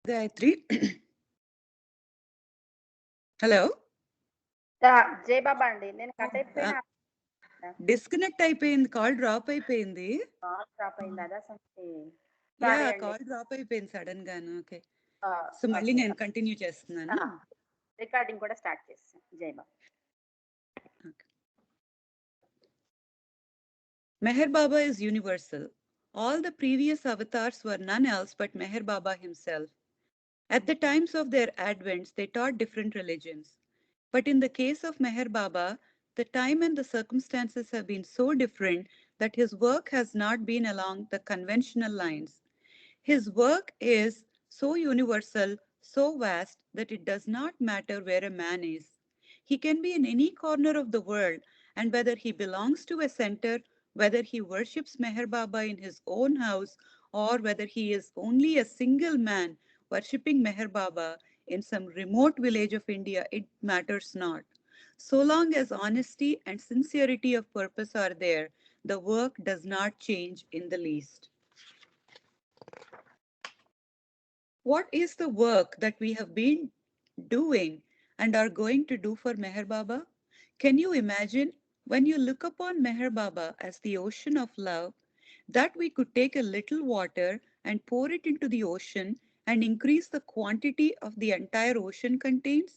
Gayatri. Hello. జై బాబా అండి. నేను కట్ అయిపోయినా డిస్కనెక్ట్ అయిపోయింది, కాల్ డ్రాప్ అయిపోయింది. కాల్ డ్రాప్ అయింది. అదా సంగతి. యా, సారీ అండి. కాల్ డ్రాప్ అయిపోయింది సడన్ గాను. ఓకే, ఆ, సో మళ్ళీ ఓకే. నేను కంటిన్యూ చేస్తున్నాను. రికార్డింగ్ కూడా స్టార్ట్ చేస్తాను. జై బాబా. Meher Baba is universal. All the previous avatars were none else but Meher Baba himself. At the times of their advents, they taught different religions. But in the case of Meher Baba, the time and the circumstances have been so different that his work has not been along the conventional lines. His work is so universal, so vast, that it does not matter where a man is. He can be in any corner of the world, and whether he belongs to a center, whether he worships Meher Baba in his own house, or whether he is only a single man worshipping Meher Baba in some remote village of India, it matters not. So long as honesty and sincerity of purpose are there, the work does not change in the least. What is the work that we have been doing and are going to do for Meher Baba? Can you imagine, when you look upon Meher Baba as the ocean of love, that we could take a little water and pour it into the ocean and increase the quantity of the entire ocean contains?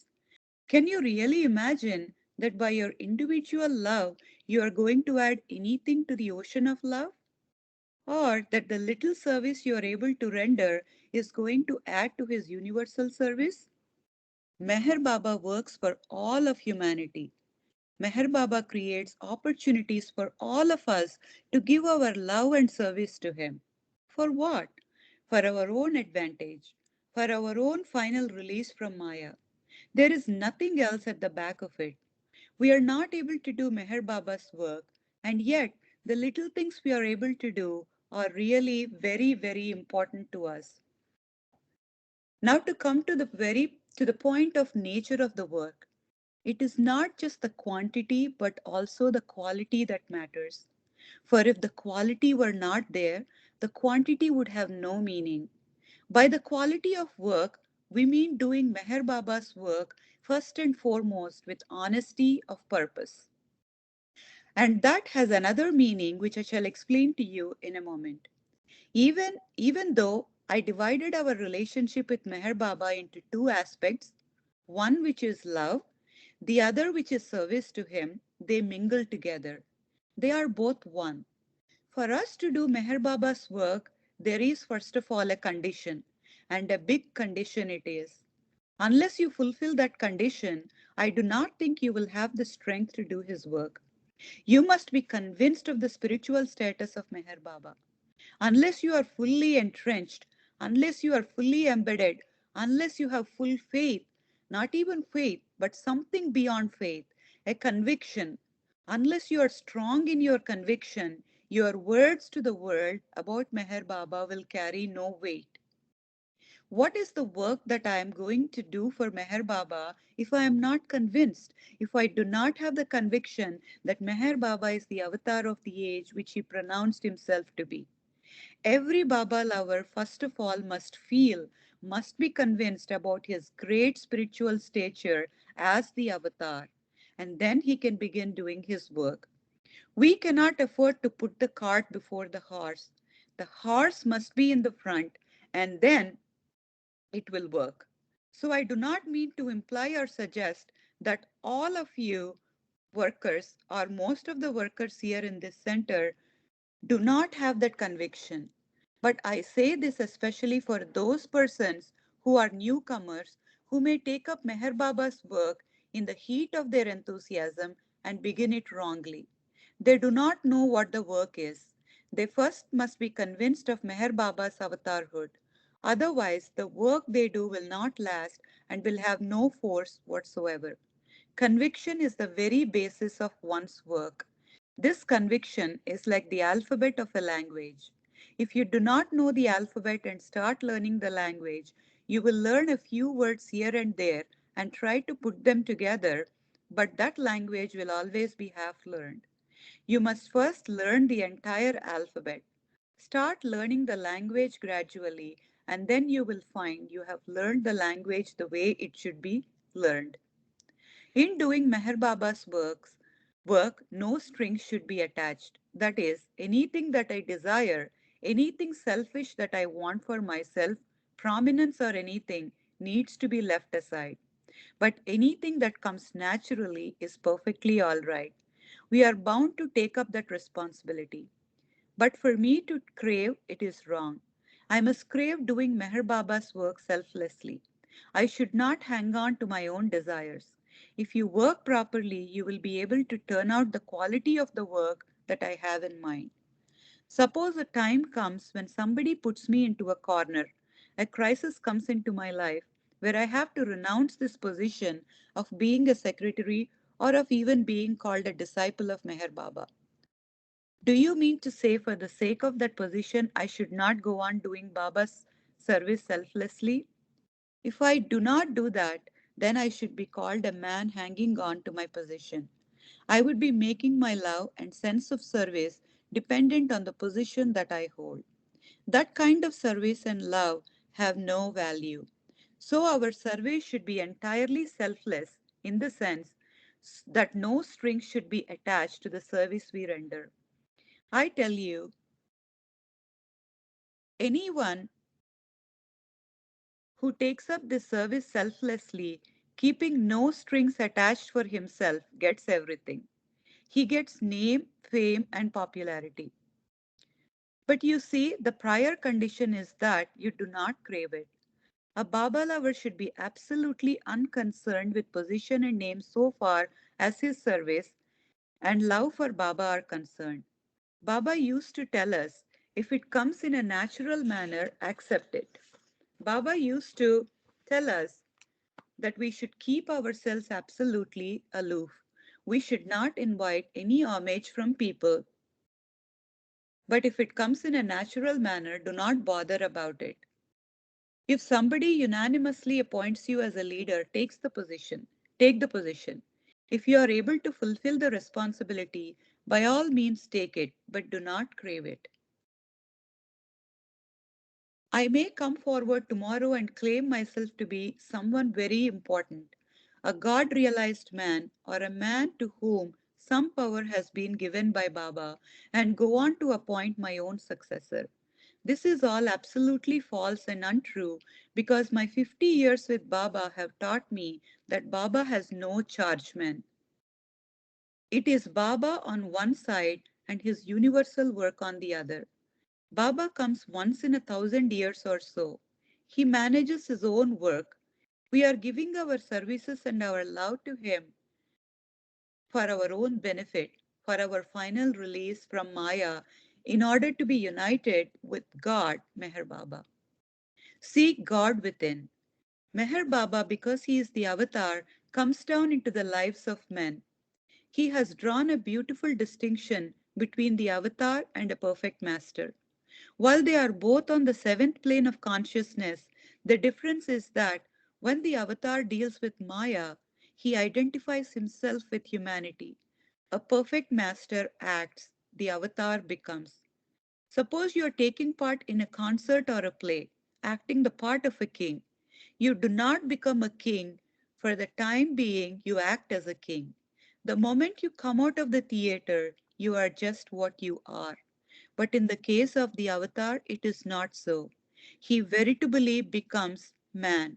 Can you really imagine that by your individual love, you are going to add anything to the ocean of love? Or that the little service you are able to render is going to add to his universal service? Meher Baba works for all of humanity. Meher Baba creates opportunities for all of us to give our love and service to him. For what? For our own advantage, for our own final release from Maya. There is nothing else at the back of it. We are not able to do Meher Baba's work, and yet the little things we are able to do are really very, very important to us. Now to come to the point of nature of the work. It is not just the quantity but also the quality that matters. For if the quality were not there, the quantity would have no meaning. By the quality of work, we mean doing Meher Baba's work first and foremost with honesty of purpose. And that has another meaning which I shall explain to you in a moment. Even though I divided our relationship with Meher Baba into two aspects, one which is love, the other which is service to him, they mingle together. They are both one. For us to do Meher Baba's work, there is first of all a condition, and a big condition it is. Unless you fulfill that condition, I do not think you will have the strength to do his work. You must be convinced of the spiritual status of Meher Baba. Unless you are fully entrenched, unless you are fully embedded, unless you have full faith, not even faith, but something beyond faith, a conviction, unless you are strong in your conviction, your words to the world about Meher Baba will carry no weight. What is the work that I am going to do for Meher Baba if I am not convinced, if I do not have the conviction that Meher Baba is the avatar of the age which he pronounced himself to be? Every Baba lover, first of all, must feel, must be convinced about his great spiritual stature as the avatar, and then he can begin doing his work. We cannot afford to put the cart before the horse. The horse must be in the front, and then it will work. So I do not mean to imply or suggest that all of you workers or most of the workers here in this center do not have that conviction. But I say this especially for those persons who are newcomers who may take up Meher Baba's work in the heat of their enthusiasm and begin it wrongly. They do not know what the work is. They first must be convinced of Meher Baba's avatarhood. Otherwise, the work they do will not last and will have no force whatsoever. Conviction is the very basis of one's work. This conviction is like the alphabet of a language. If you do not know the alphabet and start learning the language, you will learn a few words here and there and try to put them together, but that language will always be half learned. You must first learn the entire alphabet. Start learning the language gradually, and then you will find you have learned the language the way it should be learned. In doing Meher Baba's work, no strings should be attached. That is, anything that I desire, anything selfish that I want for myself, prominence or anything, needs to be left aside. But anything that comes naturally is perfectly all right. We are bound to take up that responsibility. But for me to crave, it is wrong. I must crave doing Meher Baba's work selflessly. I should not hang on to my own desires. If you work properly, you will be able to turn out the quality of the work that I have in mind. Suppose a time comes when somebody puts me into a corner. A crisis comes into my life where I have to renounce this position of being a secretary or of even being called a disciple of Meher Baba. Do you mean to say, for the sake of that position, I should not go on doing Baba's service selflessly? If I do not do that, then I should be called a man hanging on to my position. I would be making my love and sense of service dependent on the position that I hold. That kind of service and love have no value. So our service should be entirely selfless in the sense that no strings should be attached to the service we render. I tell you, anyone who takes up this service selflessly, keeping no strings attached for himself, gets everything. He gets name, fame, and popularity. But you see, the prior condition is that you do not crave it. A Baba lover should be absolutely unconcerned with position and name so far as his service and love for Baba are concerned. Baba used to tell us, if it comes in a natural manner, accept it. Baba used to tell us that we should keep ourselves absolutely aloof. We should not invite any homage from people, but if it comes in a natural manner, do not bother about it. If somebody unanimously appoints you as a leader, take the position. If you are able to fulfill the responsibility, by all means take it, but do not crave it. I may come forward tomorrow and claim myself to be someone very important, a God realized man or a man to whom some power has been given by Baba, and go on to appoint my own successor. This is all absolutely false and untrue because my 50 years with Baba have taught me that Baba has no chargeman. It is Baba on one side and his universal work on the other. Baba comes once in 1,000 years or so. He manages his own work. We are giving our services and our love to him for our own benefit, for our final release from Maya, in order to be united with God, Meher Baba. Seek God within. Meher Baba, because he is the avatar, comes down into the lives of men. He has drawn a beautiful distinction between the avatar and a perfect master. While they are both on the seventh plane of consciousness, the difference is that when the avatar deals with Maya, he identifies himself with humanity. A perfect master acts, the avatar becomes. Suppose you are taking part in a concert or a play, acting the part of a king. You do not become a king. For the time being, you act as a king. The moment you come out of the theater, you are just what you are. But in the case of the avatar, it is not so. He veritably becomes man.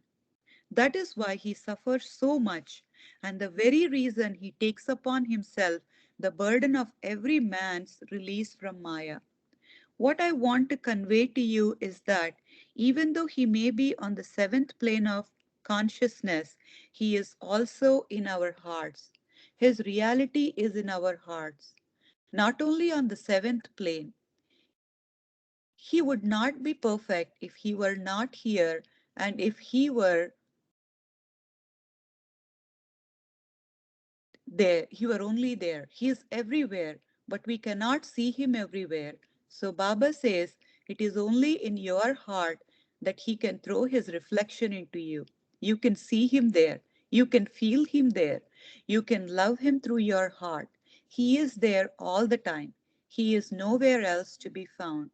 That is why he suffers so much, and the very reason he takes upon himself the burden of every man's release from Maya. What I want to convey to you is that even though he may be on the seventh plane of consciousness, he is also in our hearts. His reality is in our hearts, not only on the seventh plane. He would not be perfect if he were not here, and if he were there, he were only there. He is everywhere, but we cannot see him everywhere. So Baba says it is only in your heart that he can throw his reflection into you. You can see him there. You can feel him there. You can love him through your heart. He is there all the time. He is nowhere else to be found.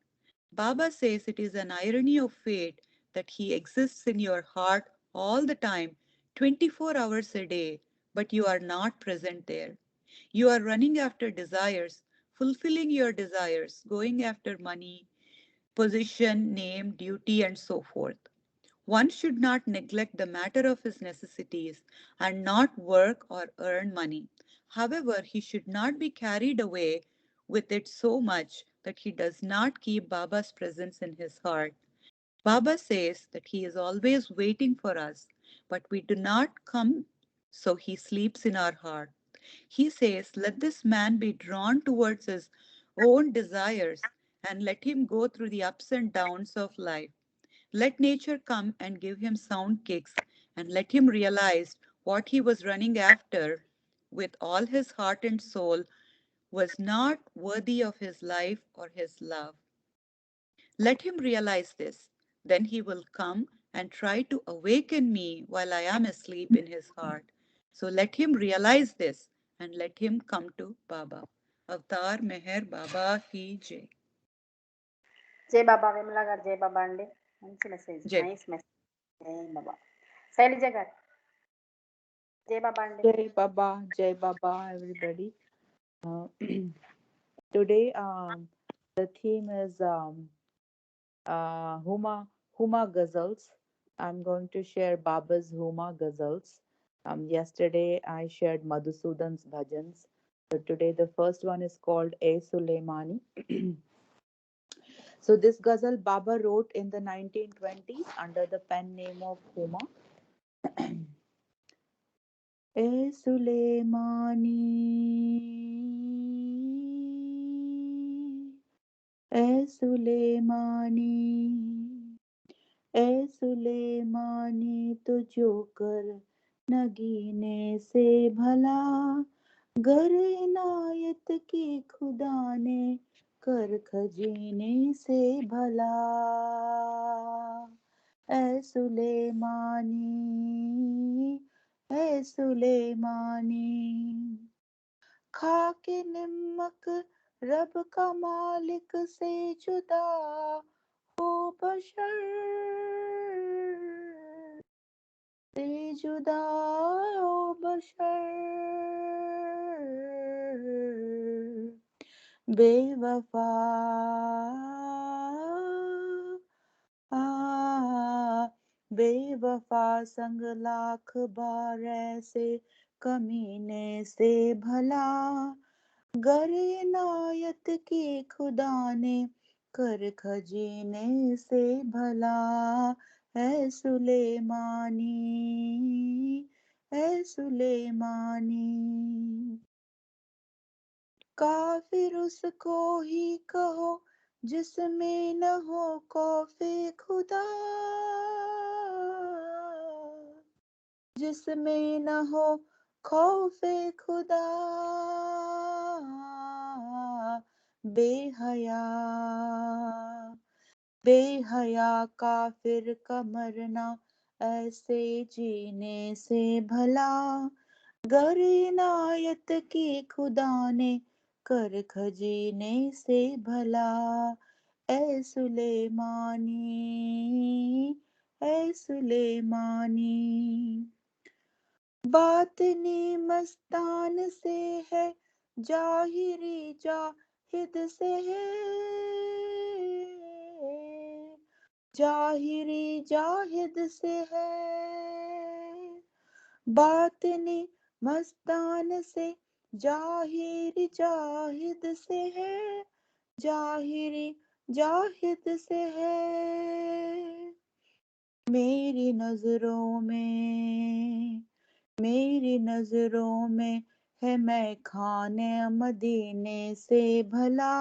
Baba says it is an irony of fate that He exists in your heart all the time, 24 hours a day, but you are not present there. You are running after desires, fulfilling your desires, going after money, position, name, duty, and so forth. One should not neglect the matter of his necessities and not work or earn money. However, he should not be carried away with it so much that he does not keep Baba's presence in his heart. Baba says that he is always waiting for us, but we do not come, so he sleeps in our heart. He says, let this man be drawn towards his own desires and let him go through the ups and downs of life. Let nature come and give him sound kicks, and let him realize what he was running after with all his heart and soul was not worthy of his life or his love. Let him realize this. Then he will come and try to awaken me while I am asleep in his heart. So let him realize this and let him come to Baba. Avatar Meher Baba Ki Jai. జై బాబా విమలా గారు, జై బాబా అండి. మంచి message, Jai. Nice message. జై బాబా. శైలజ గారు, జై బాబా అండి. Jai Baba, everybody. Uh, today, the theme is Huma Ghazals. I'm going to share Baba's Huma Ghazals. Yesterday, I shared Madhusudan's bhajans. So today, the first one is called A Suleimani. So this ghazal Baba wrote in the 1920s under the pen name of Huma. ए सुलेमानी ए सुलेमानी ए सुलेमानी तो जो कर नगीने से भला गर इनायत की खुदा ने कर खजीने से भला ए सुलेमानी है सुलेमानी खाके निमक रब का मालिक से जुदा हो बशर से जुदा हो बशर बेवफा बेवफा संग लाख बार ऐसे कमीने से भला गर इनायत की खुदा ने कर खजीने से भला है सुलेमानी है सुलेमानी काफिर उसको ही कहो जिसमें न हो खौफे खुदा जिसमें न हो खौफे खुदा बेहया बेहया काफिर का मरना ऐसे जीने से भला गर इनायत की खुदा ने कर खजीने से भला ए सुलेमानी ए सुलेमानी बातनी मस्तान से है जाहिरी जाहिद से है जाहिरी जाहिद से है बातनी मस्तान से जाहिरी जाहिद से है जाहिरी जाहिद से है मेरी नजरों में मेरी नजरों में है मैं खाने मदीने से भला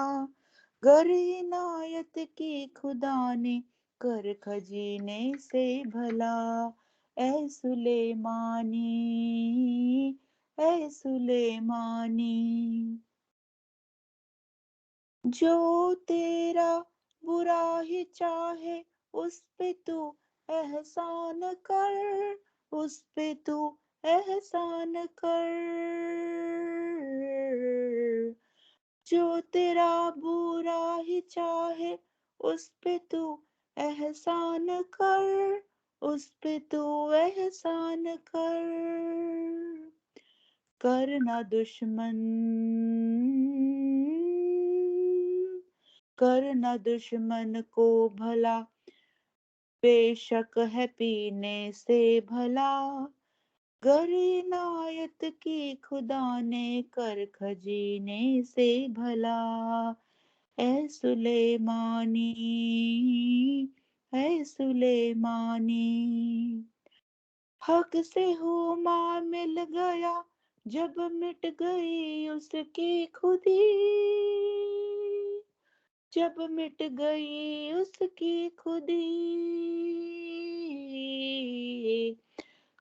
गर इनायत की खुदा ने कर खजीने से भला ए सुलेमानी ए सुलेमानी जो तेरा बुरा ही चाहे उस पे तू एहसान कर उस पे तू एहसान कर जो तेरा बुरा ही चाहे उस पे तू एहसान कर, उस पे तू एहसान कर, करना दुश्मन, करना दुश्मन को भला, बेशक है पीने से भला, गर इनायत की खुदा ने कर खजीने से भला। ऐ सुलेमानी, ऐ सुलेमानी, हक से हुमा मिल गया जब मिट गई उसकी खुदी, जब मिट गई उसकी खुदी,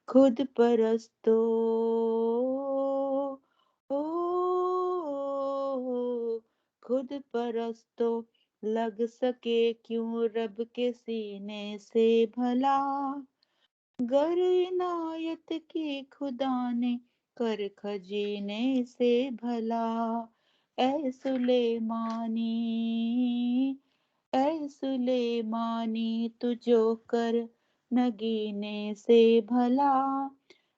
खुद परस्तो ओ, खुद परस्तो लग सके क्यों रब के सीने से भला, गर इनायत की खुदा ने कर खजीने से भला। ऐ सुलेमानी, ऐ सुलेमानी, तुझो कर नगीने से भला,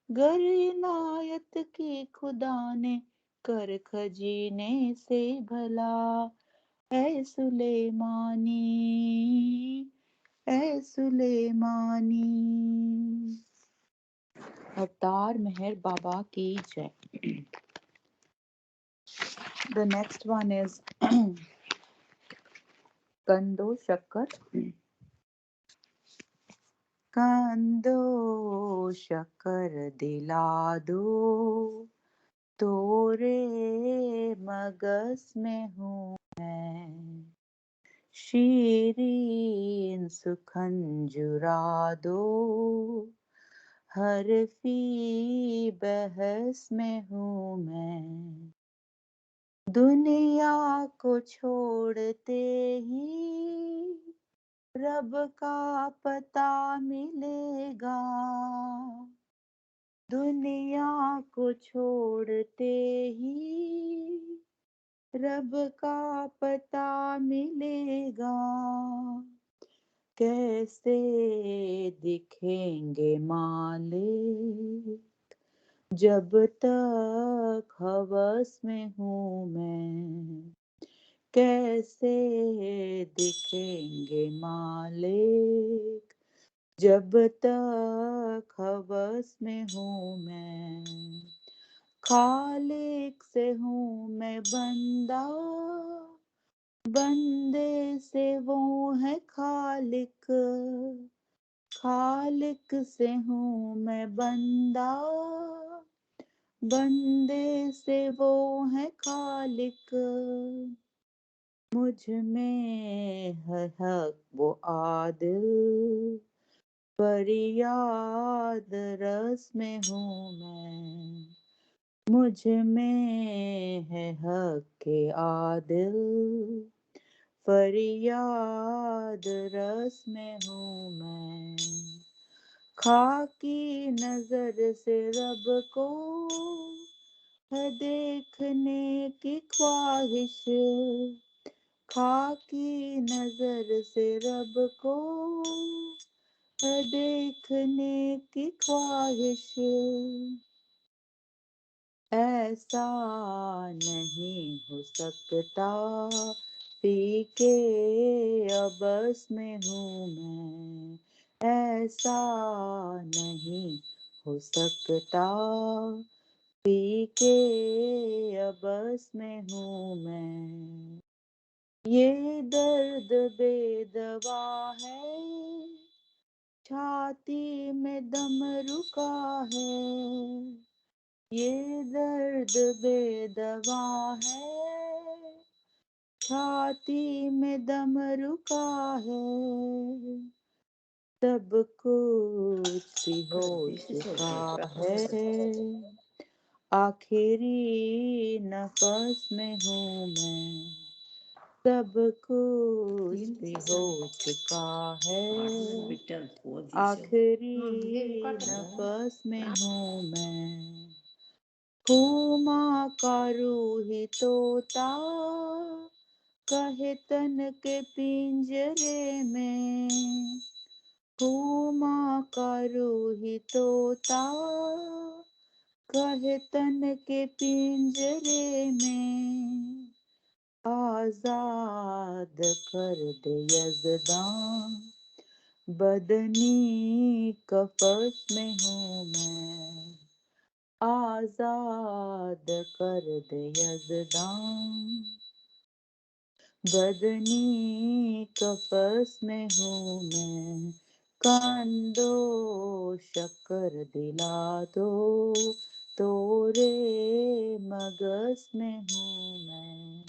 गर इनायत की खुदा ने कर खजीने से भला। ऐ सुलेमानी, ऐ सुलेमानी। अवतार मेहर बाबा की जय। The next one is कंदो शक्कर। कंदो शक्कर दिला दो, तोरे मगस में हूँ मैं, शीरीन सुखन जुरा दो, हरफी बहस में हूँ मैं, दुनिया को छोड़ते ही रब का पता मिलेगा, दुनिया को छोड़ते ही रब का पता मिलेगा, कैसे दिखेंगे मालिक जब तक हवस में हूँ मैं, कैसे दिखेंगे मालिक जब तक हवस में हूँ मैं, खालिक से हूँ मैं बंदा, बंदे से वो है खालिक, खालिक से हूँ मैं बंदा, बंदे से वो है खालिक, मुझ में है हक वो आदिल, फरियाद रस में हूँ मैं, मुझ में है हक के आदिल, फरियाद रस में हूँ मैं, खाकी नजर से रब को है देखने की ख्वाहिश, खाकी नजर से रब को है देखने की ख्वाहिश, ऐसा नहीं हो सकता पी के अबस में हूँ मैं, ऐसा नहीं हो सकता पी के अबस में हूँ मैं, ये दर्द बेदवा है, छाती में दम रुका है, ये दर्द बेदवा है, छाती में दम रुका है, सब कुछ भी हो चुका है, आखिरी नफस में हूँ मैं, सब कुछ भी हो चुका है, आखिरी नफस में हूँ मैं, हुमा का रूही तोता कहे तन के पिंजरे में, हुमा का रूही तोता कहे तन के पिंजरे में, आजाद कर दे यज़दां, बदनी कफस में हूँ मैं, आजाद कर दे यज़दां, बदनी कफस में हूँ मैं, कांदो शक्कर दिला दो, तोरे मगस में हूँ मैं,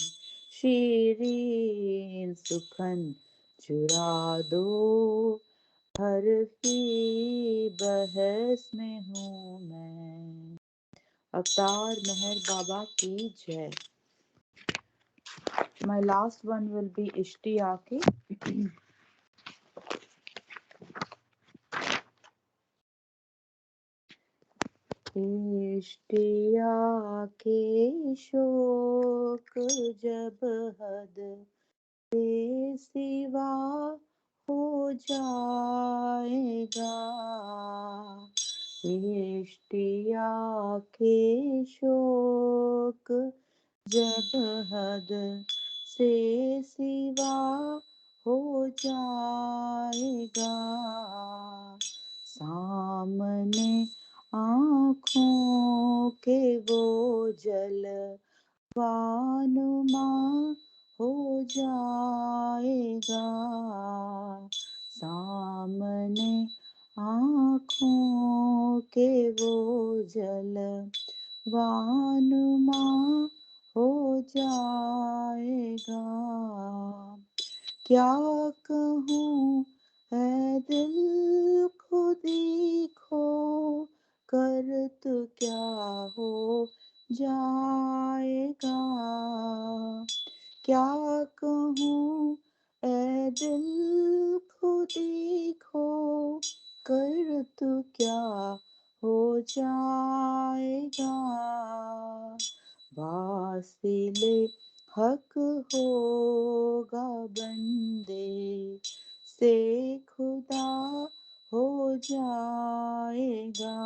शीरीन सुखन चुरा दो, हरफी बहस में हूँ मैं। अवतार मेहर बाबा की जय। My last one will be Ishtiyaki. इश्तियाके शोक जब हद से सिवा हो जाएगा, इश्तियाके शोक जब हद से सिवा हो जाएगा, सामने आँखों के वो जलवानुमा हो जाएगा, सामने आँखों के वो जलवानुमा हो जाएगा। क्या कहूँ है दिल खुदी खो कर तो क्या हो जाएगा, क्या कहूँ ऐ दिल खुदी खो कर तो क्या हो जाएगा, वासिले हक होगा बंदे से खुदा हो जाएगा,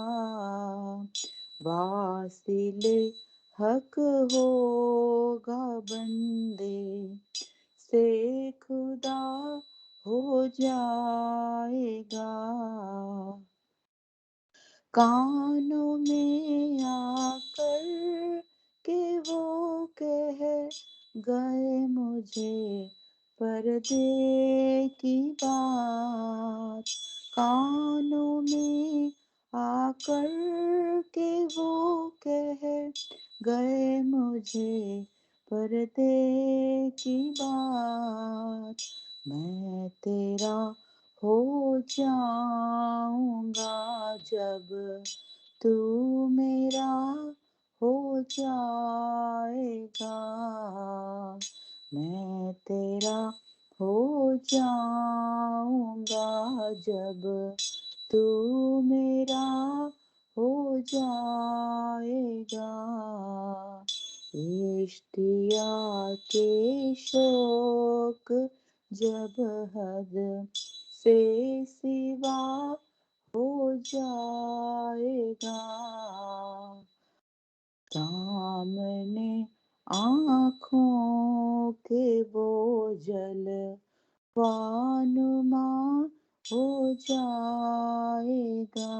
वासिले हक होगा बंदे से खुदा हो जाएगा, कानों में आकर के वो कह गए मुझे पर्दे की बात, कानों में आकर के वो कह गए मुझे पर्दे की बात, मैं तेरा हो जाऊंगा जब तू मेरा हो जाएगा, मैं तेरा हो जाऊंगा जब तू मेरा हो जाएगा, इश्तियाके शोक जब हद से सिवा हो जाएगा, सामने आँखों के वो जलवानुमा हो जाएगा।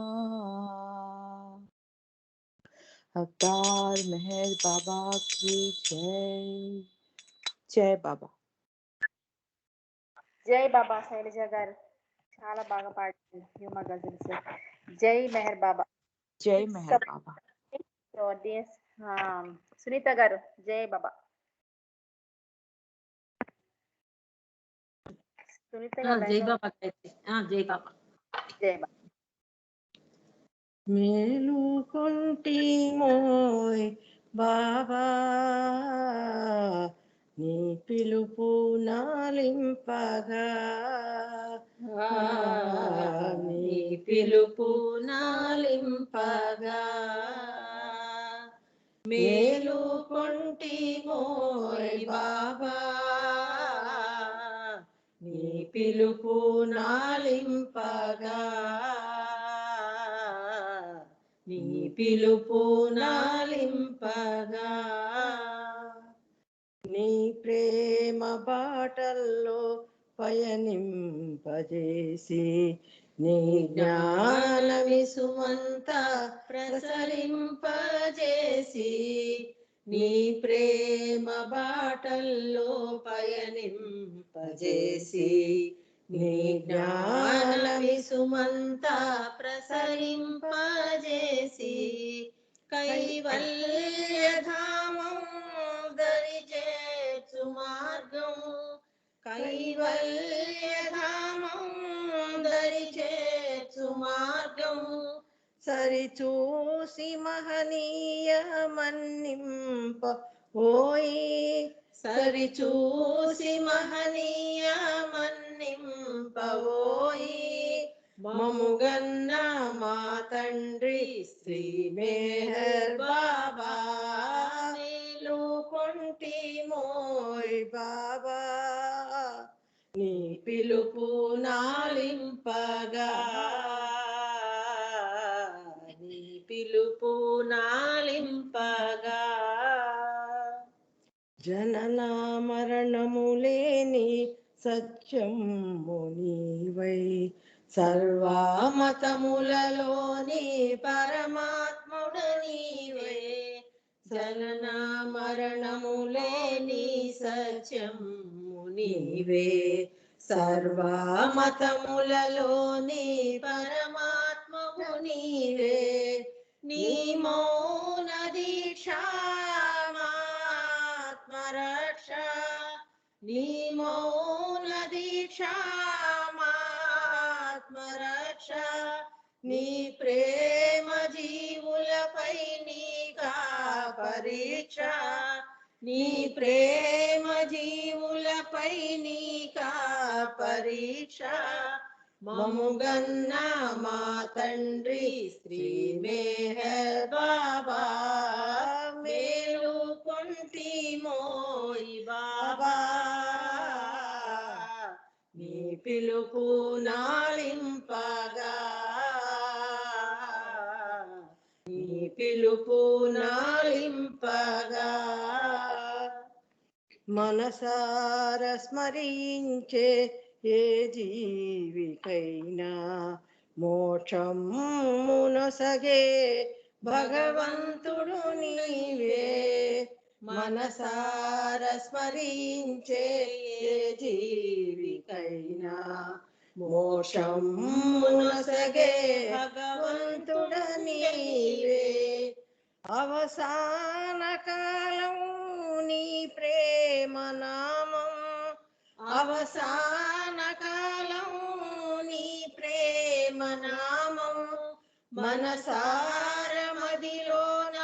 अवतार मेहर बाबा की जय। जय बाबा। జై బాబా శైలజ గారు, చాలా బాగా పాడారు హ్యూమా గజల్స్. జై మెహర్ బాబా. जय It's Mehar coming Baba. to audience. Sunitha గారు, జై బాబా. సునీత గారు జై లైన్ లో బాబా జై బాబా. జై బాబా. మేలుకొంటిమోయ్ బాబా, నీ పిలుపు నాలింపగా, నీ పిలుపు నాలింపగా, మేలుకొంటిమోయ్ బాబా, పిలుపు నాలింపగా నీ పిలుపు నాలింపగా నీ ప్రేమ బాటల్లో పయనింపజేసి నీ జ్ఞాన విసుమంత ప్రసరింపజేసి నీ ప్రేమ బాటల్లో పయనింపజేసి నీ జ్ఞాన విసుమంత ప్రసరింపజేసి కైవల్యధామం దరిచేర్చు మార్గం కైవల్యధామం దరిచేర్చు మార్గం సరిచూసి మహనీయ మన్నింప ఓయి సరిచూసి మహనీయ మన్నింప ఓయి మముగన్న మా తండ్రి శ్రీ మెహర్ బాబా మేలుకొంటి మోయ్ బాబా నీ పిలుపు నాలింపగా నీ పిలుపు నాలింపగా జనన మరణములేని సత్యము నీవై సర్వమతములలోని పరమాత్ముడు నీవే జనన మరణములేని సత్యము నీవే సర్వమతములలోని పరమాత్మము నీవే నీ మౌన దీక్షామాత్మరక్ష నీ మౌన దీక్షామాత్మరక్ష నీ ప్రేమ జీవులపై నీకా పరీక్ష నీ ప్రేమ జీవులపై నీకా పరీక్ష మముగన్న మా తండ్రి శ్రీ మెహర్ బాబా మేలుకొంటి మోయ్ బాబా నీ పిలుపు నాలింపగా నీ పిలుపు నాలింపగా మనసార స్మరించే ఏ జీవికైనా మోక్షమునొసగే భగవంతుడు నీవే మనసార స్మరించే ఏ జీవికైనా మోక్షమునొసగే భగవంతుడు నీవే అవసాన కాలం నీ ప్రేమ నామం అవసాన కాలం నీ ప్రేమ నామం మనసార మదిలోన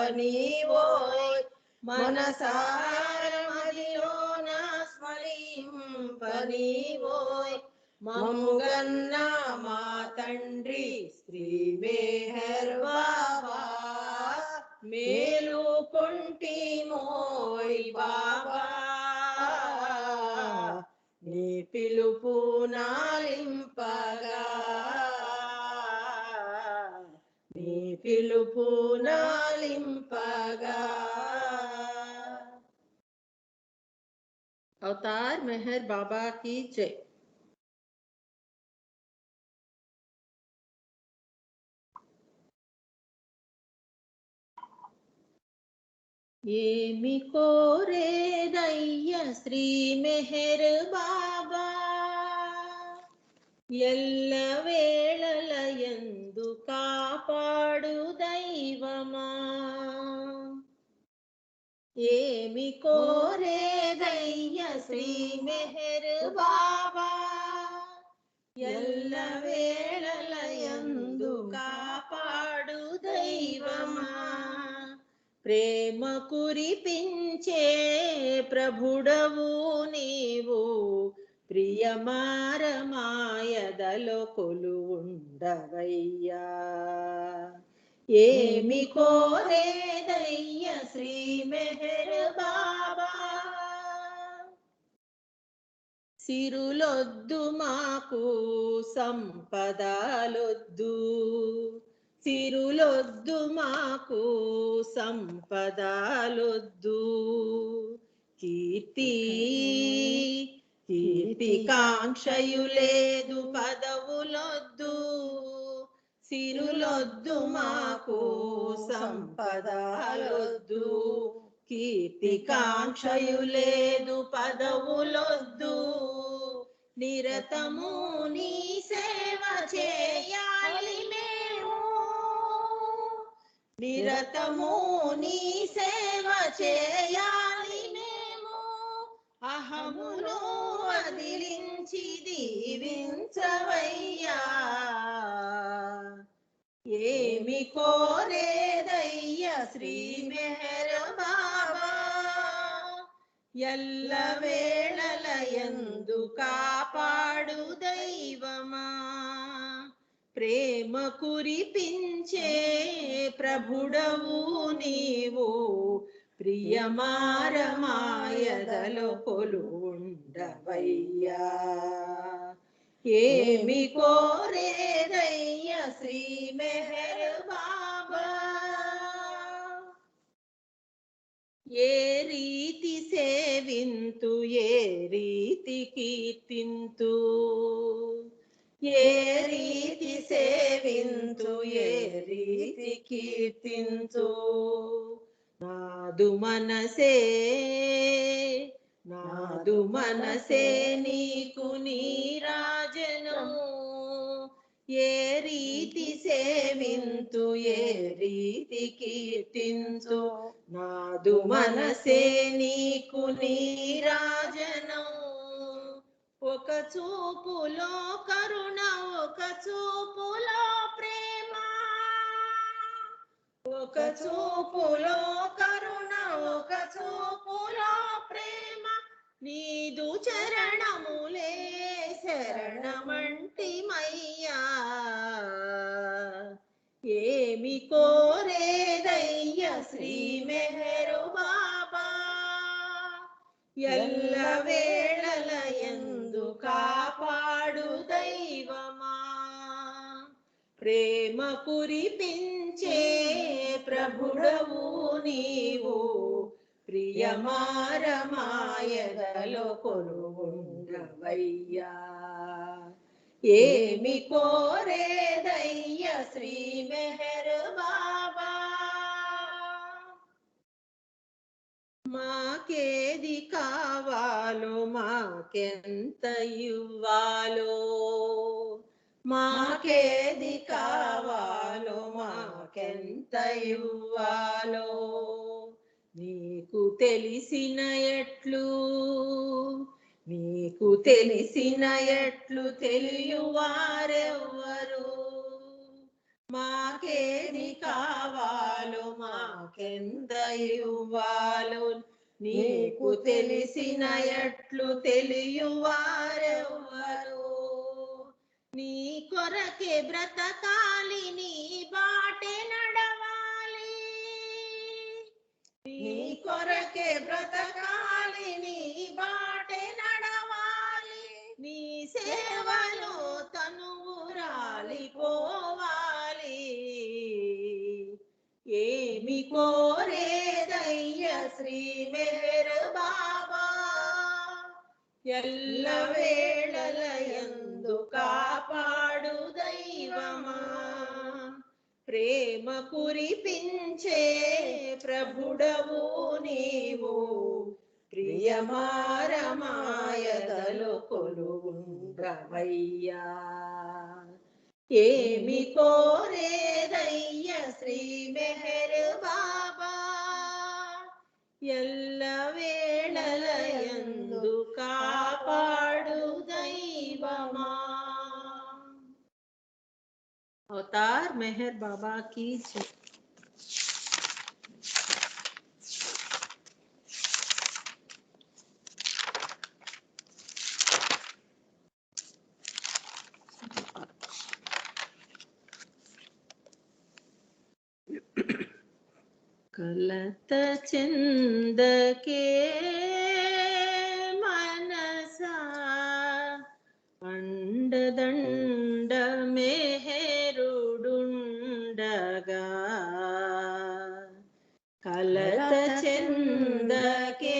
స్మరింపనీవోయ్ మనసార మదిలోన స్మరింపనీవోయ్ మముగన్న మా తండ్రి శ్రీ మెహర్ బాబా మేలుకొంటి మోయ్ బాబా నీ పిలుపు నాలింపగా నీ పిలుపు నాలింపగా అవతార్ మెహర్ బాబా की जय। ఏమి కోరేదయ్య శ్రీ మెహర్ బాబా ఎల్ల వేళల యందు కాపాడు దైవమా ఏమి కోరేదయ్య శ్రీ మెహర్ బాబా ఎల్ల వేళల యందు కాపాడు దైవమా ప్రేమ కురిపించే ప్రభుడవు నీవు ప్రియమారమాయదలో కొలువుండవయ్యా ఏమి కోరేదయ్య శ్రీ మెహర్ బాబా సిరులొద్దు మాకు సంపదలొద్దు, సిరులొద్దు మాకు సంపదలొద్దు, కీర్తి కాంక్షయు లేదు పదవులొద్దు, సిరులొద్దు మాకు సంపదలొద్దు, కీర్తి కాంక్షయు లేదు పదవులొద్దు, నిరతము నీ సేవ చేయాలి మేము, నిరతము నీ సేవ చేయాలి మేము, అహమును వదిలించి దీవించవయ్యా, ఏమి కోరేదయ్య శ్రీ మెహర్ బాబా, ఎల్ల వేళలయందు కాపాడు దైవమా, ప్రేమ కురిపించే ప్రభుడవు నీవు, ప్రియమారమాయదలో కొలువుండవయ్యా, ఏమి కోరేదయ్య శ్రీ మెహర్ బాబా, ఏ రీతి సేవింతు ఏ రీతి కీర్తింతు, ఏ రీతి సేవింతు ఏ రీతి కీర్తింతు, నాదు మనసే నాదు మనసే నీకు నీరాజనం, ఏ రీతి సేవింతు ఏ రీతి కీర్తింతు, నాదు మనసే నీకు నీరాజనం, ఒక చూపులో కరుణ ఒక చూపులో ప్రేమ, ఒక చూపులో కరుణ ఒక చూపులో ప్రేమ, నీదు చరణములే శరణమంటిమయ్యా, ఏమి కోరేదయ్య శ్రీ మెహర్ బాబా, ఎల్ల వేళలయందు కాపాడు దైవమా, ప్రేమ కురిపించే ప్రభుడవు నీవు, ప్రియమారమాయదలో కొలువుండవయ్యా, ఏమి కోరేదయ్య శ్రీ మెహర్ బాబా, మాకేది కావాలో మాకెంత ఇవ్వాలో, మాకేది కావాలో మాకెంత ఇవ్వాలో, నీకు తెలిసిన ఎట్లు నీకు తెలిసిన ఎట్లు తెలియవారెవ్వరు, మాకేది కావాలో మాకెంత ఇవ్వాలో, నీకు తెలిసిన ఎట్లు తెలియవారెవ్వరు, నీ కొరకే బ్రతకాలి నీ బాటే నడవాలి, నీ కొరకే బ్రతకాలి నీ బాటే నడవాలి, నీ సేవలో తనువు రాలిపోవాలి, ఏమి కోరేదయ్య శ్రీ మెహర్ బాబా, ఎల్ల వేళలయందు కాపాడు దైవమా, ప్రేమ కురిపించే ప్రభుడవు నీవు, ప్రియమారమాయదలో కొలువుండవయ్యా, ఏమి కోరేదయ్య శ్రీ మెహర్ బాబా, ఎల్ల వేళలయందు కాపాడు దైవమా, అవతార్ మెహర్ బాబా की जय। कलत चंद के मनसा కలత చెందకే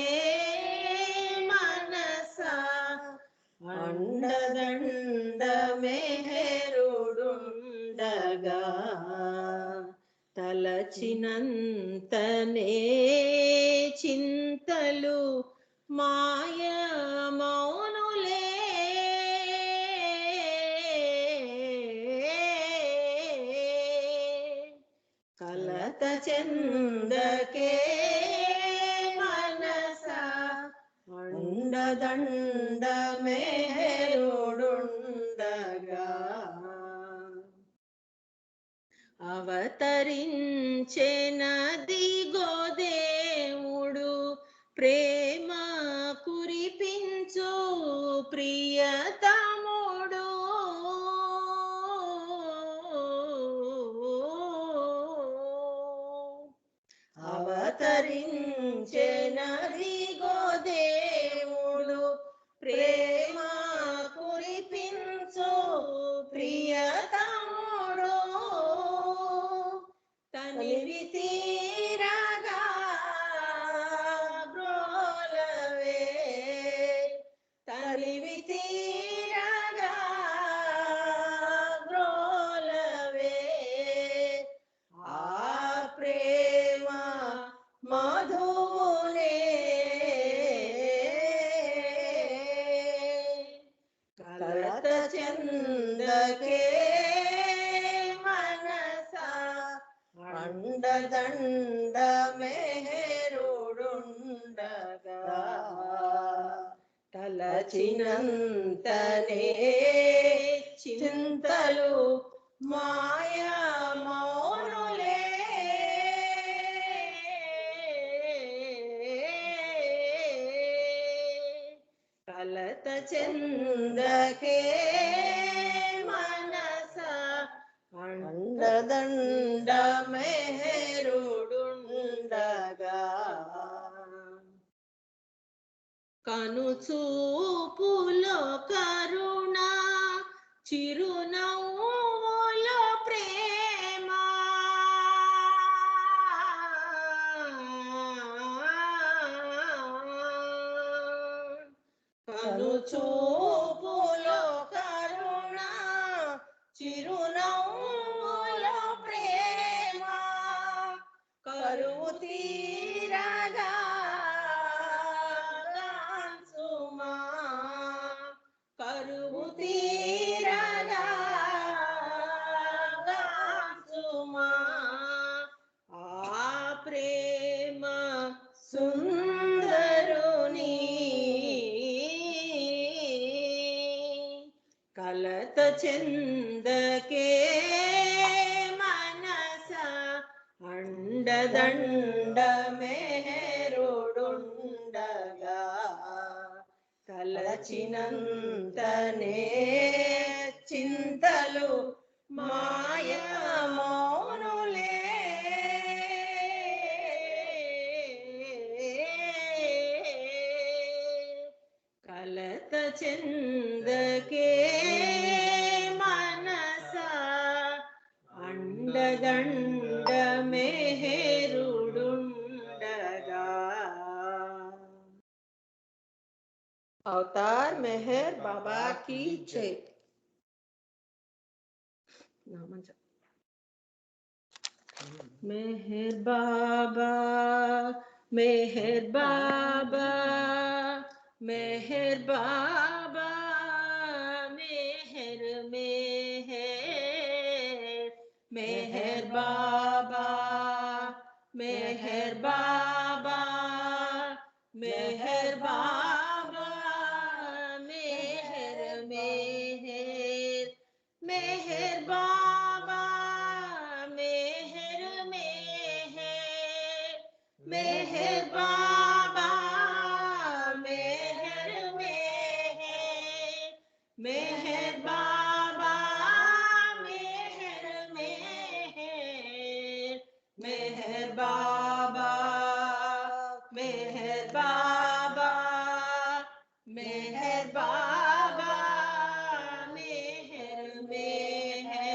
మనసా అండదండ మెహరుడుండగా తలచినంతనే చింతలు మాయ మౌనులే కలత చెందకే మనసా అండదండ మెహరుడుండగా అవతరించెనదిగో దేవుడు ప్రేమ కురిపించు ప్రియతముడు అవతరించెనదిగో దేవుడు ప్రేమ కురిపించు ప్రియతముడు తనివి తీరగా బ్రోలవే తనివి తీరగా బ్రోలవే ఆ ప్రేమ మధునే కలత చెందకే మనసా అండదండ మెహరుడుండగా తలచినంతనే చింతలు మాయ మౌనులే కలత చెందకే మనసా అండదండ మెహరుడుండగా కనుచూపులో కరుణ చిరునవ్వులో ప్రేమ కనుచూపులో కరుణ చిరునవ్వులో ప్రేమ కరువు తీరగా గాంచుమా కరువు తీరగా గాంచుమా ఆ ప్రేమ సుందరుని కలత చెందకే మనసా అండదండ మెహరుడుండగా తలచినంతనే చింతలు మాయ మౌనులే కలత చెందకే మనసా అండదండ మెహరుడుండగా अवतार मेहर बाबा की जय। मेहर बाबा मेहर बाबा मेहर बाबा मेहर मेहर मेहर बाबा मेहर बाबा मेहर बाबा मेहर मेहर मेहर बाबा मेहर मेहर मेहर बाबा मेहर मेहर मेहर बाबा मेहर मेहर मेहर बाबा मेहर बाबा मेहर बाबा मेहर मेहर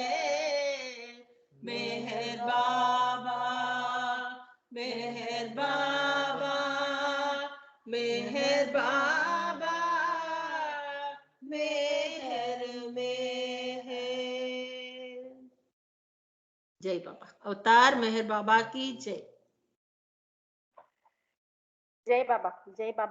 मेहर बाबा मेहर बाबा, मेहर बाबा, मेहर मेहर। जय बाबा। अवतार मेहर बाबा की जय। जय बाबा, जय बाबा।